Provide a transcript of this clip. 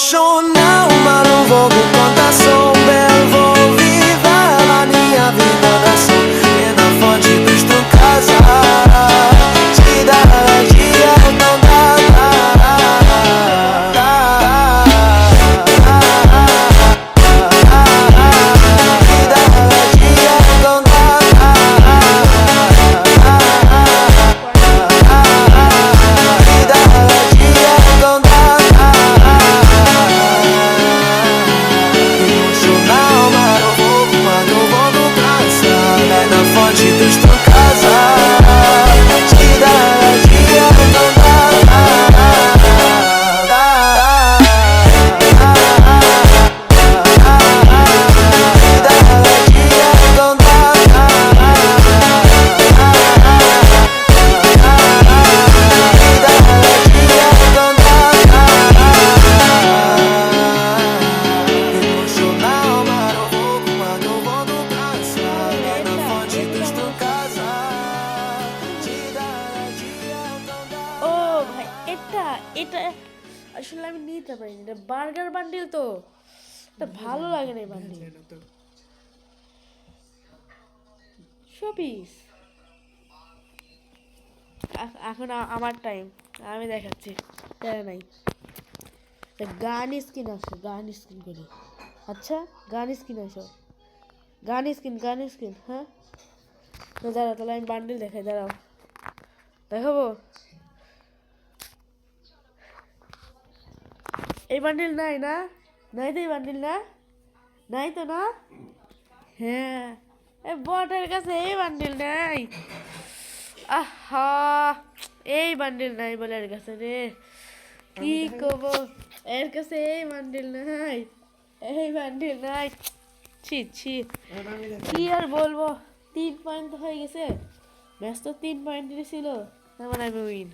emocional, mas não vou me contar sombra. Vou viver a minha vida da som. E na fonte dos tu casa, te dá dia não dá. এটা আসলে আমি নিতে পারিনি, এটা burger bundle তো, এটা ভালো লাগে না এই বান্ডিল। শোপিস এখন আমার টাইম, আমি দেখাচ্ছি। নাই গান স্কিন আসো, গান স্কিন করি। আচ্ছা গান স্কিন আসো, গান স্কিন। হ্যাঁ দাঁড়াও, তাহলে আমি বান্ডিল দেখাই, দাঁড়াও দেখাবো। এই বান্ডিল নাই না, নাই তো এই বান্ডিল না, নাই তো না। হ্যাঁ এই বটের কাছে এই বান্ডিল নাই। আহা এই বান্ডিল নাই বলে এর কাছে রে, কি করব, এর কাছে এই বান্ডিল নাই, এই বান্ডিল নাই। ছি ছি, কি আর বলবো, 3 পয়েন্ট হয়ে গেছে, ম্যাচ তো 3 পয়েন্ট ছিল, তার মানে আমি উইন।